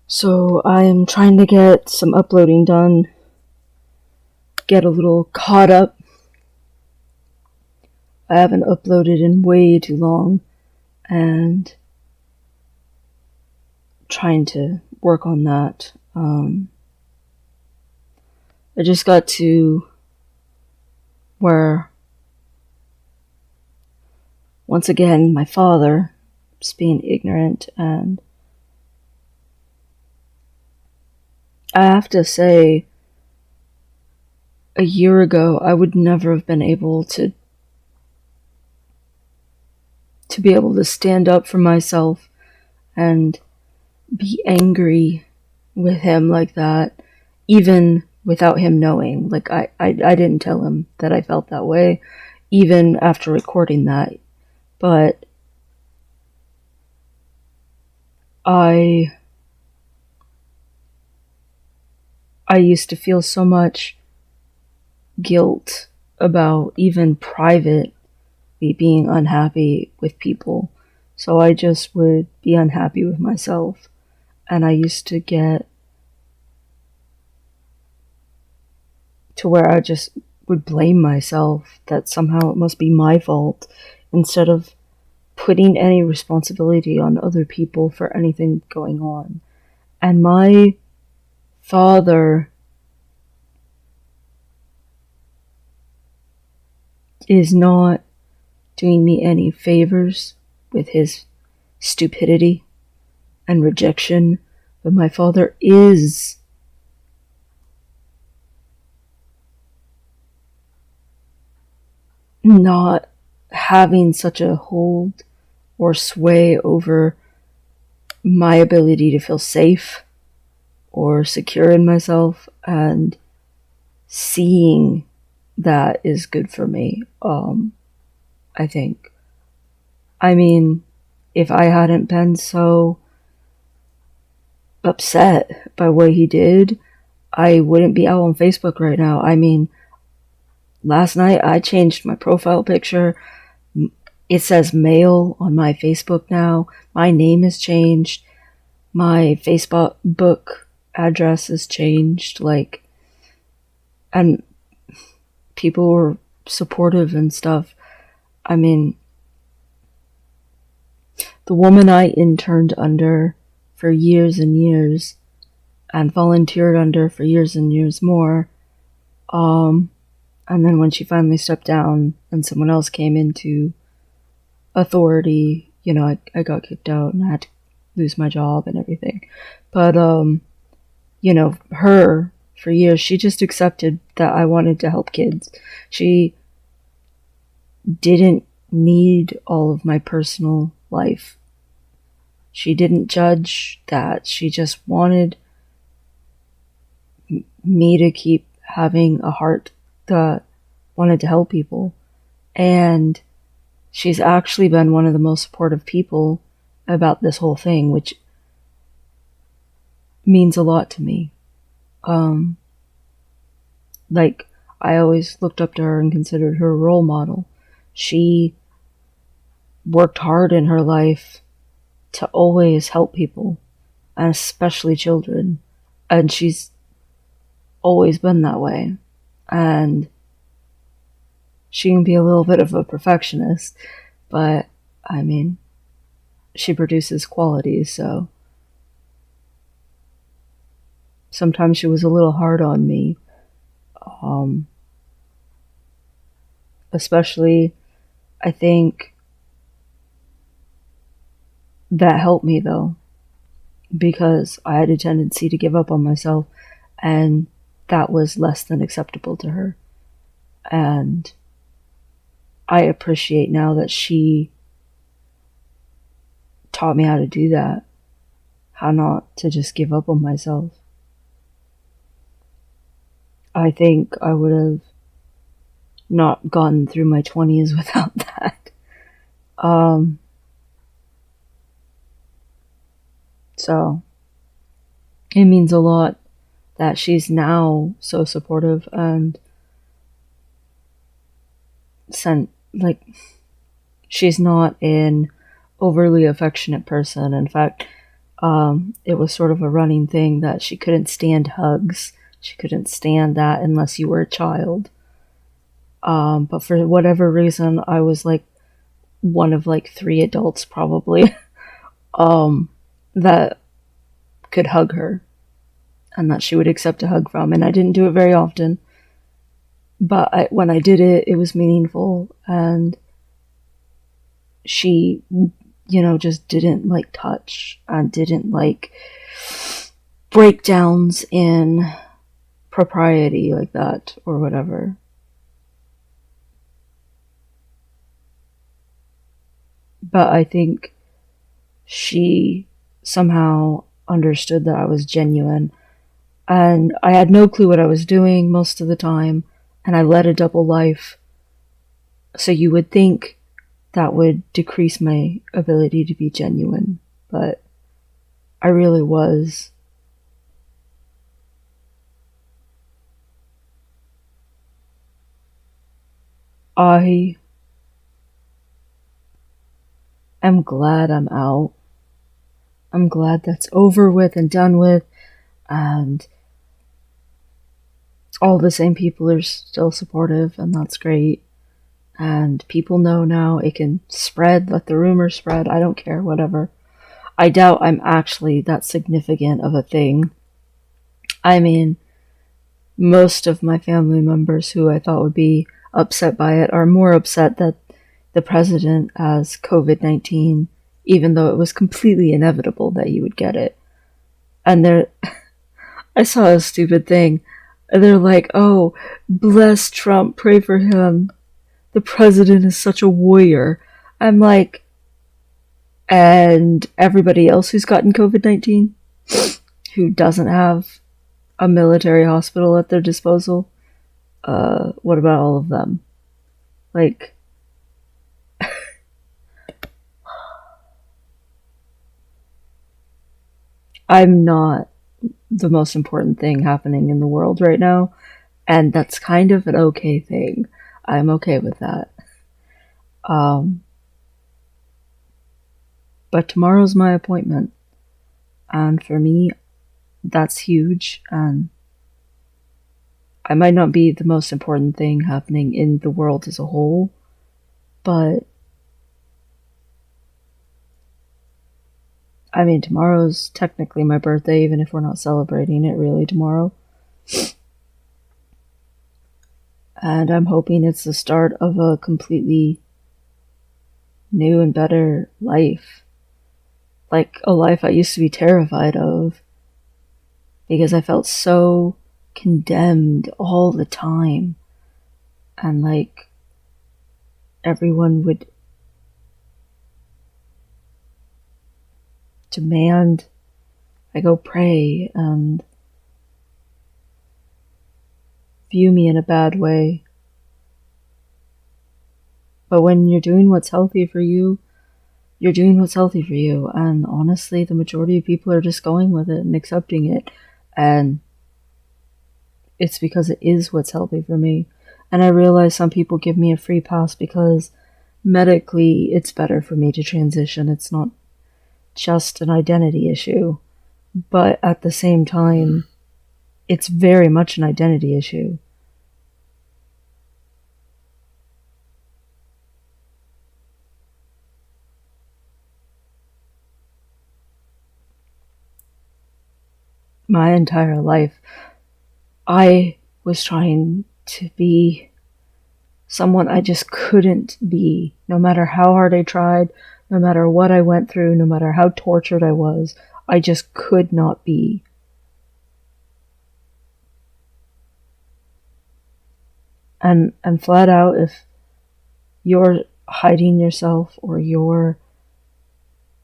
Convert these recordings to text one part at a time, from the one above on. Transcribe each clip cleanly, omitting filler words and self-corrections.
So I am trying to get some uploading done, get a little caught up. I haven't uploaded in way too long, and trying to work on that. I just got to where, once again, my father is being ignorant, and I have to say, a year ago, I would never have been able to be able to stand up for myself and be angry with him like that, even without him knowing. Like, I didn't tell him that I felt that way, even after recording that. But I used to feel so much guilt about even privately being unhappy with people. So I just would be unhappy with myself. And I used to get to where I just would blame myself that somehow it must be my fault, instead of putting any responsibility on other people for anything going on. And my father is not doing me any favors with his stupidity and rejection, but my father is not having such a hold or sway over my ability to feel safe or secure in myself, and seeing that is good for me. I think. I mean, if I hadn't been so upset by what he did, I wouldn't be out on Facebook right now. I mean, last night I changed my profile picture. It says male on my Facebook now. My name has changed. My Facebook book address has changed. Like, and people were supportive and stuff. I mean, the woman I interned under for years and years, and volunteered under for years and years more, and then when she finally stepped down and someone else came into authority, I got kicked out and I had to lose my job and everything. But, her, for years, she just accepted that I wanted to help kids. She didn't need all of my personal life. She didn't judge that. She just wanted me to keep having a heart that wanted to help people. And she's actually been one of the most supportive people about this whole thing, which means a lot to me. Like, I always looked up to her and considered her a role model. She worked hard in her life to always help people, and especially children. And she's always been that way. And she can be a little bit of a perfectionist, but I mean, she produces quality, so sometimes she was a little hard on me. Especially, I think that helped me though, because I had a tendency to give up on myself, and that was less than acceptable to her. And I appreciate now that she taught me how to do that, how not to just give up on myself. I think I would have not gotten through my 20s without that. So it means a lot that she's now so supportive and she's not an overly affectionate person. In fact, It was sort of a running thing that she couldn't stand hugs. She couldn't stand that unless you were a child. But for whatever reason, I was like one of like three adults probably that could hug her and that she would accept a hug from. And I didn't do it very often, but when I did it, it was meaningful. And she, just didn't like touch and didn't like breakdowns in propriety like that or whatever. But I think she somehow understood that I was genuine. And I had no clue what I was doing most of the time. And I led a double life. So you would think that would decrease my ability to be genuine. But I really was. I am glad I'm out. I'm glad that's over with and done with. And all the same people are still supportive, and that's great. And people know now it can spread, let the rumor spread. I don't care, whatever. I doubt I'm actually that significant of a thing. I mean, most of my family members who I thought would be upset by it are more upset that the president has COVID-19, even though it was completely inevitable that he would get it. And I saw a stupid thing. They're like, oh, bless Trump, pray for him. The president is such a warrior. I'm like, and everybody else who's gotten COVID-19, who doesn't have a military hospital at their disposal, what about all of them? Like, I'm not the most important thing happening in the world right now, and that's kind of an okay thing. I'm okay with that. But tomorrow's my appointment, and for me, that's huge, and I might not be the most important thing happening in the world as a whole, but I mean, tomorrow's technically my birthday, even if we're not celebrating it really tomorrow. And I'm hoping it's the start of a completely new and better life. Like a life I used to be terrified of. Because I felt so condemned all the time. And like, everyone would demand I go pray and view me in a bad way. But when you're doing what's healthy for you, you're doing what's healthy for you. And honestly, the majority of people are just going with it and accepting it. And it's because it is what's healthy for me. And I realize some people give me a free pass because medically it's better for me to transition. It's not just an identity issue. But at the same time, it's very much an identity issue. My entire life, I was trying to be someone I just couldn't be. No matter how hard I tried, no matter what I went through, no matter how tortured I was, I just could not be. And flat out, if you're hiding yourself or you're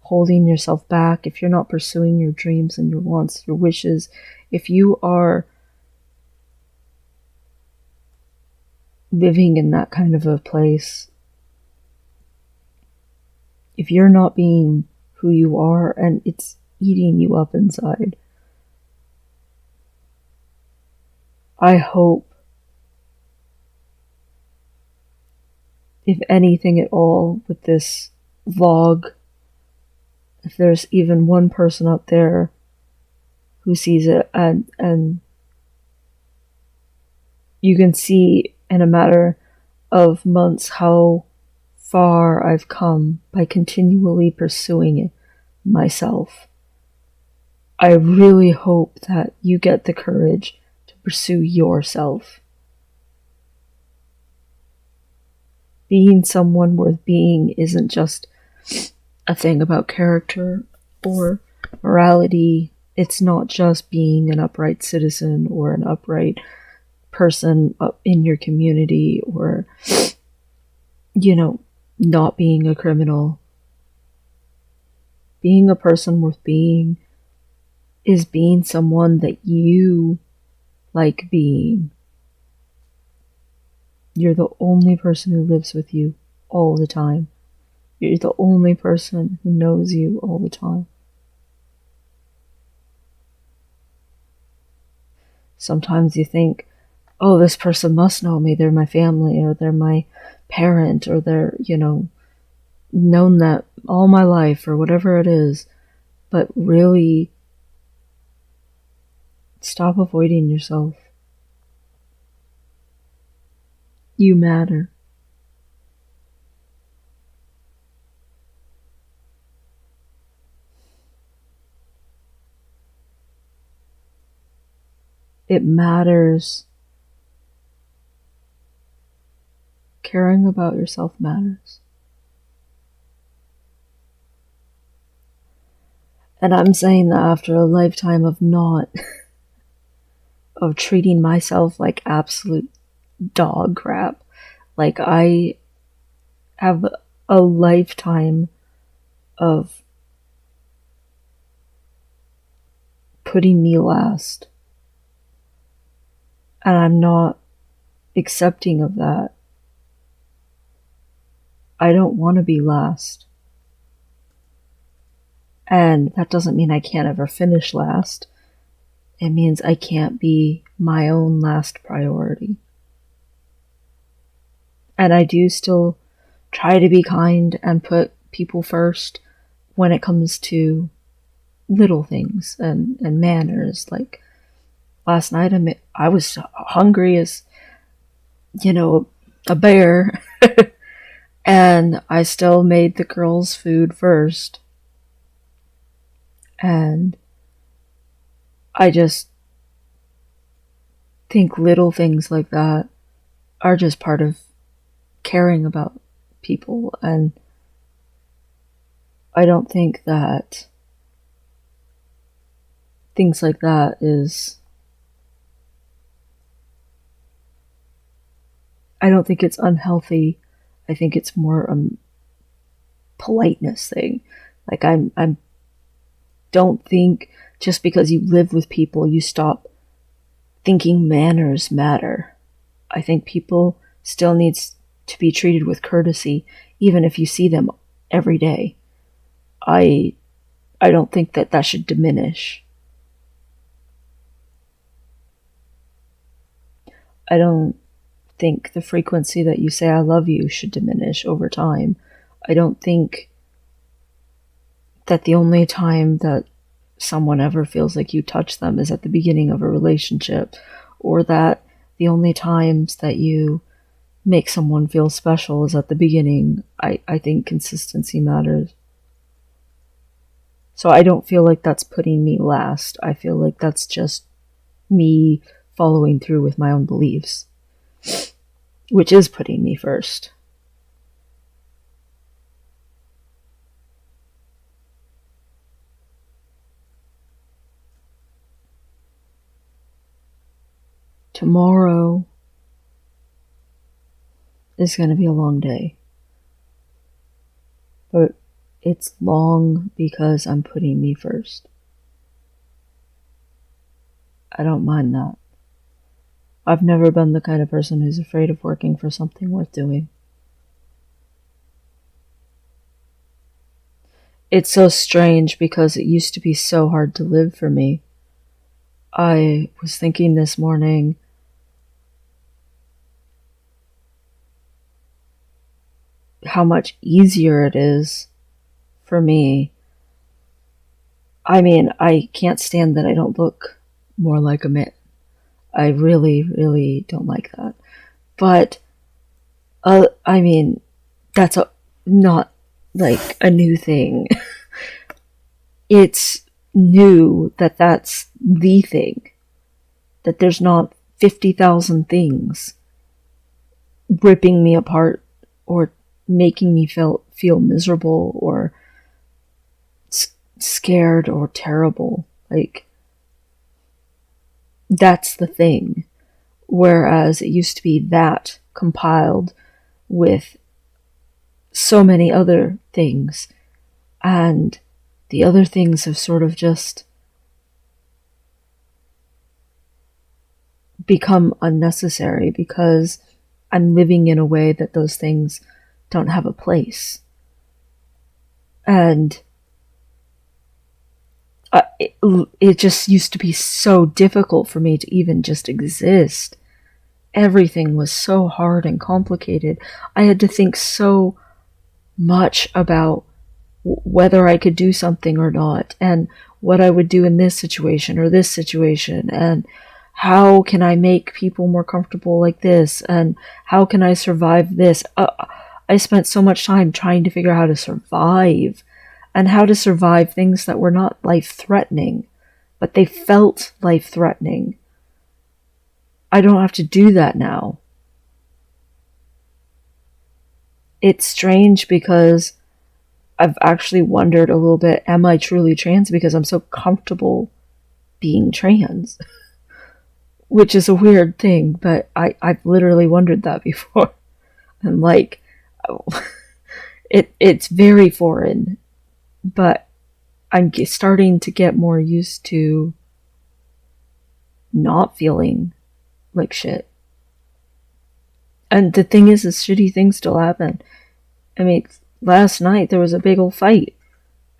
holding yourself back, if you're not pursuing your dreams and your wants, your wishes, if you are living in that kind of a place, if you're not being who you are and it's eating you up inside, I hope, if anything at all, with this vlog if there's even one person out there who sees it, and you can see in a matter of months how far I've come by continually pursuing it myself. I really hope that you get the courage to pursue yourself. Being someone worth being isn't just a thing about character or morality. It's not just being an upright citizen or an upright person in your community, or, not being a criminal. Being a person worth being is being someone that you like being. You're the only person who lives with you all the time. You're the only person who knows you all the time. Sometimes you think, oh, this person must know me. They're my family, or they're my parent, or they're, known that all my life, or whatever it is. But really, stop avoiding yourself. You matter. It matters. Caring about yourself matters. And I'm saying that after a lifetime of not, of treating myself like absolute dog crap. Like, I have a lifetime of putting me last. And I'm not accepting of that. I don't want to be last. And that doesn't mean I can't ever finish last. It means I can't be my own last priority. And I do still try to be kind and put people first when it comes to little things and manners. Like, last night I was hungry as, a bear. And I still made the girls' food first. And I just think little things like that are just part of caring about people. And I don't think that things like that is... I don't think it's unhealthy. I think it's more a politeness thing. Like, I don't think just because you live with people, you stop thinking manners matter. I think people still needs to be treated with courtesy, even if you see them every day. I don't think that should diminish. I don't think the frequency that you say I love you should diminish over time. I don't think that the only time that someone ever feels like you touch them is at the beginning of a relationship, or that the only times that you make someone feel special is at the beginning. I think consistency matters. So I don't feel like that's putting me last. I feel like that's just me following through with my own beliefs, which is putting me first. Tomorrow is going to be a long day. But it's long because I'm putting me first. I don't mind that. I've never been the kind of person who's afraid of working for something worth doing. It's so strange because it used to be so hard to live for me. I was thinking this morning, how much easier it is for me I mean, I can't stand that I don't look more like a man. I really, really don't like that. But, I mean, that's not like a new thing. It's new that that's the thing. That there's not 50,000 things ripping me apart or making me feel miserable or scared or terrible. Like, that's the thing. Whereas it used to be that compiled with so many other things, and the other things have sort of just become unnecessary because I'm living in a way that those things don't have a place. And it just used to be so difficult for me to even just exist. Everything was so hard and complicated. I had to think so much about whether I could do something or not, and what I would do in this situation or this situation, and how can I make people more comfortable like this, and how can I survive this. I spent so much time trying to figure out how to survive, and how to survive things that were not life-threatening, but they felt life-threatening. I don't have to do that now. It's strange because I've actually wondered a little bit, am I truly trans because I'm so comfortable being trans? Which is a weird thing, but I've literally wondered that before. And like, it's very foreign, but I'm starting to get more used to not feeling like shit. And the thing is shitty things still happen. I mean, last night there was a big old fight,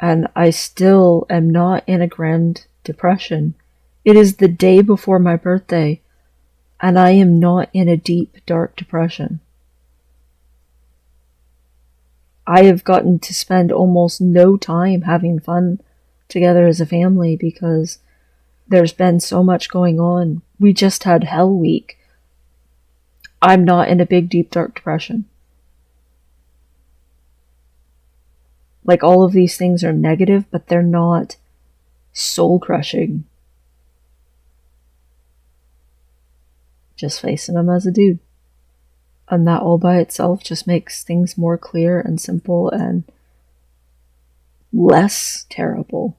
and I still am not in a grand depression. It is the day before my birthday, and I am not in a deep, dark depression. I have gotten to spend almost no time having fun together as a family because there's been so much going on. We just had Hell Week. I'm not in a big, deep, dark depression. Like, all of these things are negative, but they're not soul-crushing. Just facing them as a dude. And that all by itself just makes things more clear and simple and less terrible.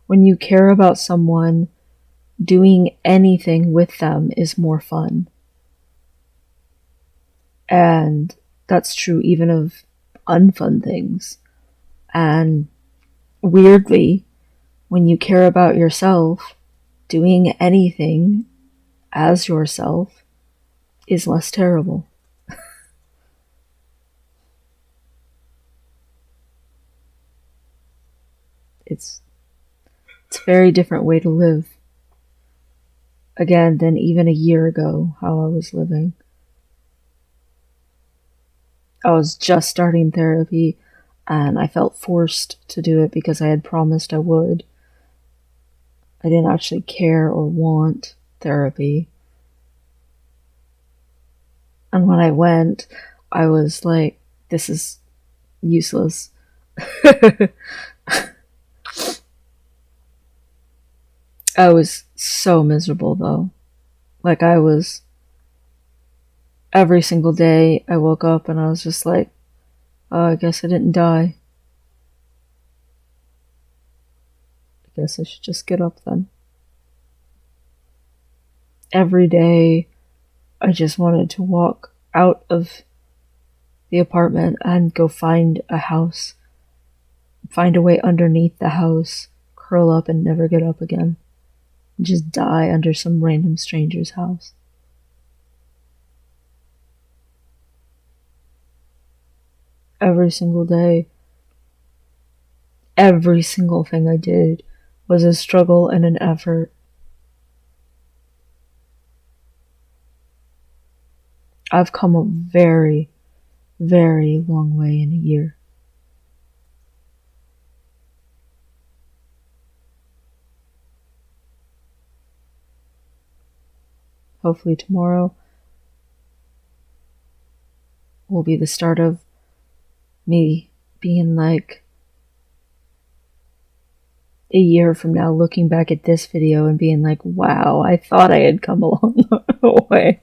When you care about someone, doing anything with them is more fun. And that's true even of unfun things. And weirdly, when you care about yourself, doing anything as yourself is less terrible. It's a very different way to live. Again, than even a year ago, how I was living. I was just starting therapy, and I felt forced to do it because I had promised I would. I didn't actually care or want therapy. And when I went, I was like, this is useless. I was so miserable though. Like, I was, every single day I woke up and I was just like, oh, I guess I didn't die. I guess I should just get up then. Every day I just wanted to walk out of the apartment and go find a house. Find a way underneath the house, curl up and never get up again. And just die under some random stranger's house. Every single day, every single thing I did was a struggle and an effort. I've come a very, very long way in a year. Hopefully tomorrow will be the start of me being like a year from now looking back at this video and being like, wow, I thought I had come a long way.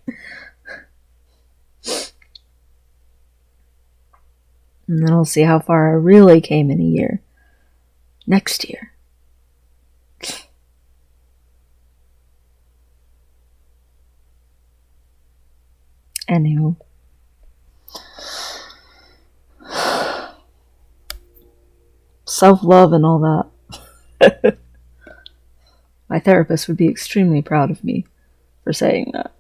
And then I'll see how far I really came in a year. Next year. Anywho. Self-love and all that. My therapist would be extremely proud of me for saying that.